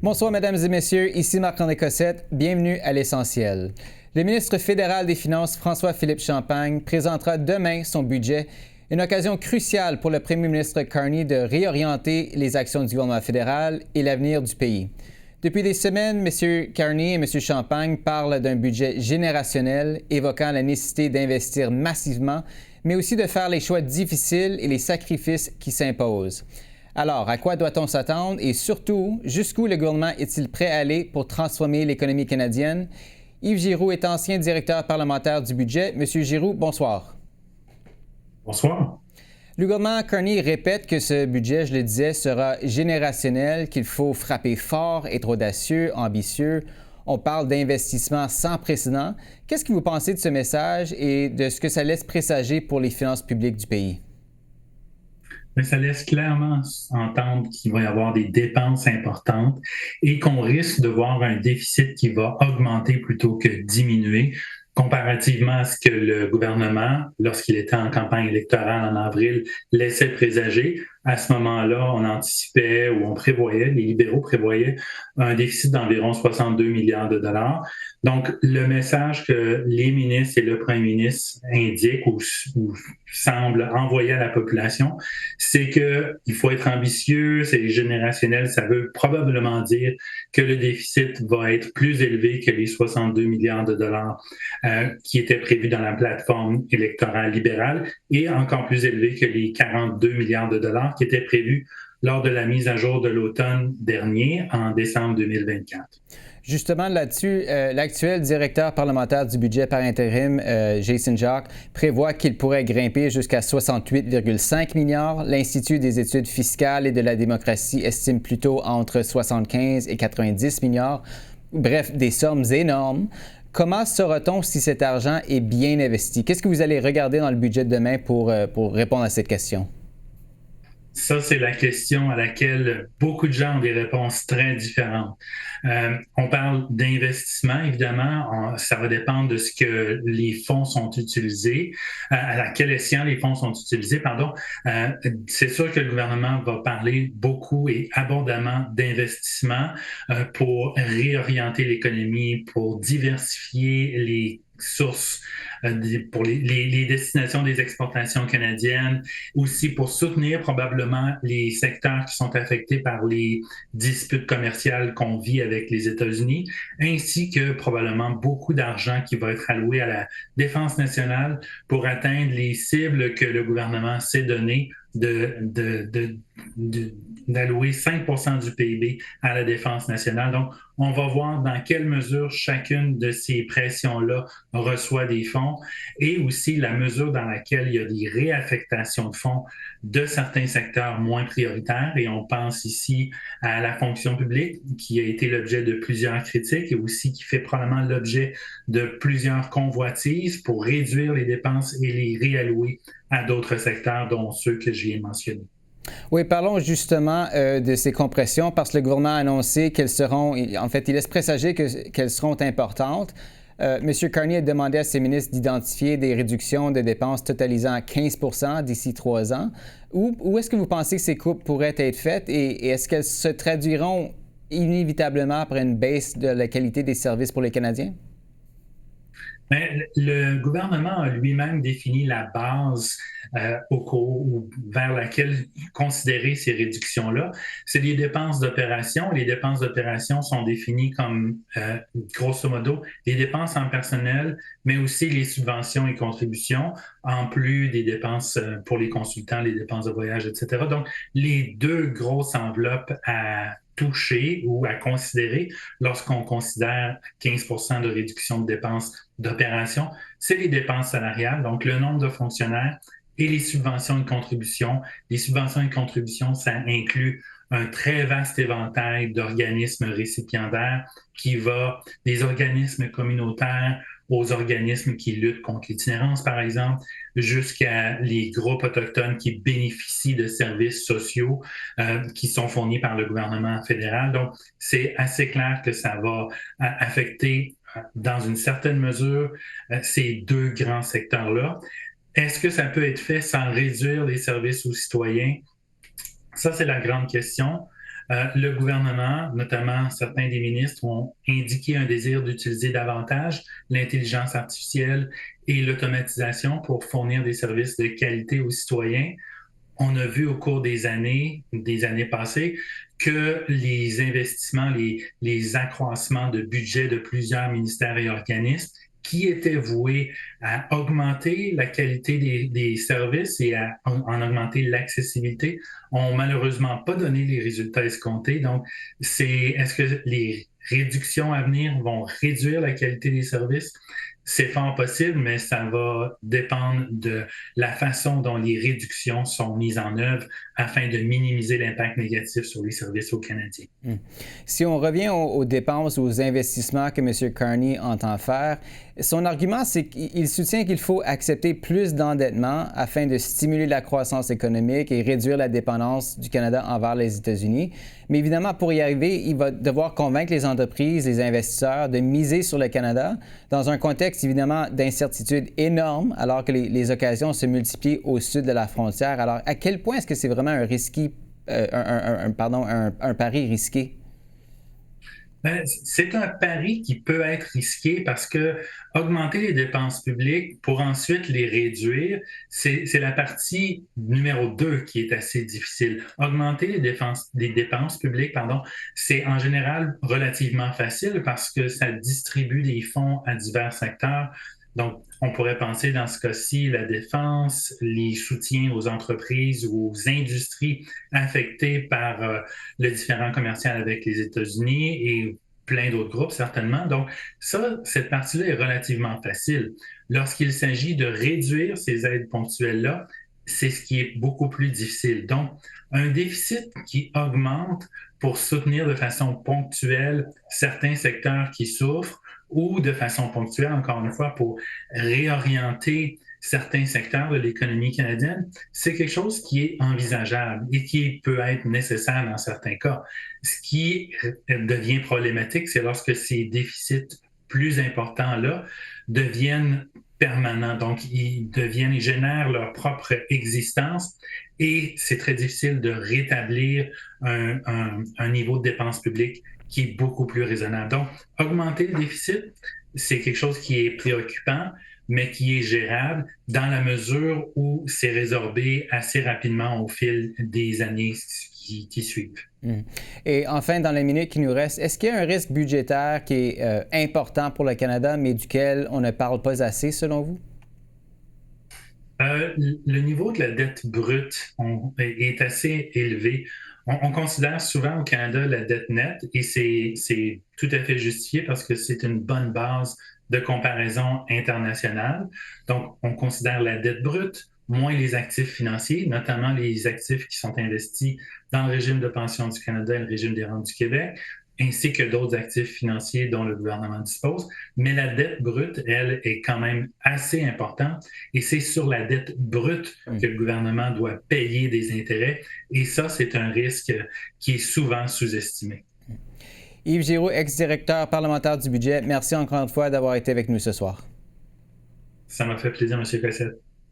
Bonsoir, mesdames et messieurs. Ici Marc-André Cossette. Bienvenue à l'Essentiel. Le ministre fédéral des Finances, François-Philippe Champagne, présentera demain son budget, une occasion cruciale pour le premier ministre Carney de réorienter les actions du gouvernement fédéral et l'avenir du pays. Depuis des semaines, M. Carney et M. Champagne parlent d'un budget générationnel, évoquant la nécessité d'investir massivement, mais aussi de faire les choix difficiles et les sacrifices qui s'imposent. Alors, à quoi doit-on s'attendre et surtout, jusqu'où le gouvernement est-il prêt à aller pour transformer l'économie canadienne? Yves Giroux est ancien directeur parlementaire du budget. Monsieur Giroux, bonsoir. Bonsoir. Le gouvernement Carney répète que ce budget, je le disais, sera générationnel, qu'il faut frapper fort, être audacieux, ambitieux. On parle d'investissements sans précédent. Qu'est-ce que vous pensez de ce message et de ce que ça laisse présager pour les finances publiques du pays? Mais ça laisse clairement entendre qu'il va y avoir des dépenses importantes et qu'on risque de voir un déficit qui va augmenter plutôt que diminuer, comparativement à ce que le gouvernement, lorsqu'il était en campagne électorale en avril, laissait présager. À ce moment-là, on anticipait ou on prévoyait, les libéraux prévoyaient un déficit d'environ 62 milliards de dollars. Donc, le message que les ministres et le premier ministre indiquent ou semblent envoyer à la population, c'est qu'il faut être ambitieux, c'est générationnel. Ça veut probablement dire que le déficit va être plus élevé que les 62 milliards de dollars qui étaient prévus dans la plateforme électorale libérale et encore plus élevé que les 42 milliards de dollars qui étaient prévus lors de la mise à jour de l'automne dernier, en décembre 2024. Justement, là-dessus, l'actuel directeur parlementaire du budget par intérim, Jason Jacques, prévoit qu'il pourrait grimper jusqu'à 68,5 milliards. L'Institut des études fiscales et de la démocratie estime plutôt entre 75 et 90 milliards. Bref, des sommes énormes. Comment saura-t-on si cet argent est bien investi? Qu'est-ce que vous allez regarder dans le budget de demain pour répondre à cette question? Ça, c'est la question à laquelle beaucoup de gens ont des réponses très différentes. On parle d'investissement, évidemment. Ça va dépendre de ce que les fonds sont utilisés, à quel escient les fonds sont utilisés, pardon. C'est sûr que le gouvernement va parler beaucoup et abondamment d'investissement pour réorienter l'économie, pour diversifier les sources pour les destinations des exportations canadiennes, aussi pour soutenir probablement les secteurs qui sont affectés par les disputes commerciales qu'on vit avec les États-Unis, ainsi que probablement beaucoup d'argent qui va être alloué à la défense nationale pour atteindre les cibles que le gouvernement s'est données d'allouer 5% du PIB à la défense nationale. Donc, on va voir dans quelle mesure chacune de ces pressions-là reçoit des fonds et aussi la mesure dans laquelle il y a des réaffectations de fonds de certains secteurs moins prioritaires. Et on pense ici à la fonction publique qui a été l'objet de plusieurs critiques et aussi qui fait probablement l'objet de plusieurs convoitises pour réduire les dépenses et les réallouer à d'autres secteurs, dont ceux que j'ai mentionnés. Oui, parlons justement de ces compressions parce que le gouvernement a annoncé qu'elles seront, en fait, il laisse présager qu'elles seront importantes. M. Carney a demandé à ses ministres d'identifier des réductions de dépenses totalisant 15 % d'ici 3 ans. Où est-ce que vous pensez que ces coupes pourraient être faites et est-ce qu'elles se traduiront inévitablement par une baisse de la qualité des services pour les Canadiens? Mais le gouvernement a lui-même défini la base vers laquelle considérer ces réductions-là. C'est les dépenses d'opération. Les dépenses d'opération sont définies comme, grosso modo, les dépenses en personnel, mais aussi les subventions et contributions, en plus des dépenses pour les consultants, les dépenses de voyage, etc. Donc, les deux grosses enveloppes à toucher ou à considérer lorsqu'on considère 15 % de réduction de dépenses d'opération, c'est les dépenses salariales, donc le nombre de fonctionnaires et les subventions et contributions. Les subventions et contributions, ça inclut un très vaste éventail d'organismes récipiendaires qui va des organismes communautaires aux organismes qui luttent contre l'itinérance, par exemple, jusqu'à les groupes autochtones qui bénéficient de services sociaux qui sont fournis par le gouvernement fédéral. Donc, c'est assez clair que ça va affecter dans une certaine mesure ces deux grands secteurs-là. Est-ce que ça peut être fait sans réduire les services aux citoyens? Ça, c'est la grande question. Le gouvernement, notamment certains des ministres, ont indiqué un désir d'utiliser davantage l'intelligence artificielle et l'automatisation pour fournir des services de qualité aux citoyens. On a vu au cours des années passées, que les investissements, les accroissements de budget de plusieurs ministères et organismes qui étaient voués à augmenter la qualité des services et à en augmenter l'accessibilité, ont malheureusement pas donné les résultats escomptés. Donc, est-ce que les réductions à venir vont réduire la qualité des services? C'est fort possible, mais ça va dépendre de la façon dont les réductions sont mises en œuvre afin de minimiser l'impact négatif sur les services aux Canadiens. Si on revient aux dépenses, aux investissements que M. Carney entend faire, son argument, c'est qu'il soutient qu'il faut accepter plus d'endettement afin de stimuler la croissance économique et réduire la dépendance du Canada envers les États-Unis. Mais évidemment, pour y arriver, il va devoir convaincre les entreprises, les investisseurs de miser sur le Canada dans un contexte évidemment d'incertitude énorme alors que les occasions se multiplient au sud de la frontière. Alors, à quel point est-ce que c'est vraiment un pari risqué? C'est un pari qui peut être risqué parce que augmenter les dépenses publiques pour ensuite les réduire, c'est la partie numéro 2 qui est assez difficile. Augmenter les dépenses publiques, c'est en général relativement facile parce que ça distribue des fonds à divers secteurs. Donc, on pourrait penser dans ce cas-ci la défense, les soutiens aux entreprises ou aux industries affectées par le différend commercial avec les États-Unis et plein d'autres groupes, certainement. Donc, cette partie-là est relativement facile. Lorsqu'il s'agit de réduire ces aides ponctuelles-là, c'est ce qui est beaucoup plus difficile. Donc, un déficit qui augmente pour soutenir de façon ponctuelle certains secteurs qui souffrent ou de façon ponctuelle, encore une fois, pour réorienter certains secteurs de l'économie canadienne, c'est quelque chose qui est envisageable et qui peut être nécessaire dans certains cas. Ce qui devient problématique, c'est lorsque ces déficits plus importants-là deviennent permanents. Donc, ils génèrent leur propre existence et c'est très difficile de rétablir un niveau de dépenses publiques qui est beaucoup plus raisonnable. Donc, augmenter le déficit, c'est quelque chose qui est préoccupant, mais qui est gérable dans la mesure où c'est résorbé assez rapidement au fil des années qui suivent. Et enfin, dans les minutes qui nous restent, est-ce qu'il y a un risque budgétaire qui est important pour le Canada, mais duquel on ne parle pas assez, selon vous? Le niveau de la dette brute est assez élevé. On considère souvent au Canada la dette nette et c'est tout à fait justifié parce que c'est une bonne base de comparaison internationale. Donc, on considère la dette brute moins les actifs financiers, notamment les actifs qui sont investis dans le régime de pension du Canada et le régime des rentes du Québec, ainsi que d'autres actifs financiers dont le gouvernement dispose. Mais la dette brute, elle, est quand même assez importante et c'est sur la dette brute que le gouvernement doit payer des intérêts. Et ça, c'est un risque qui est souvent sous-estimé. Yves Giroux, ex-directeur parlementaire du budget, merci encore une fois d'avoir été avec nous ce soir. Ça m'a fait plaisir, M. Cossette.